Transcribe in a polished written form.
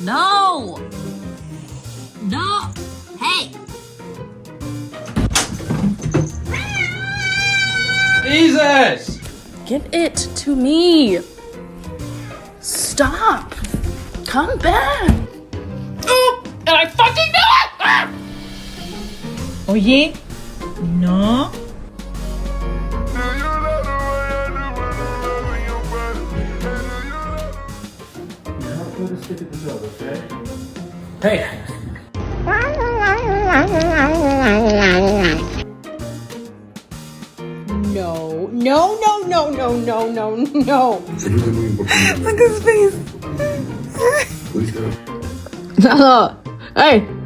No! No! Hey! Jesus! Get it to me. Stop. Come back. And I fucking knew it! Ah! Oye, no. Hey! No, no, no, no, no, no, no, no. Look Look at his face. Hey.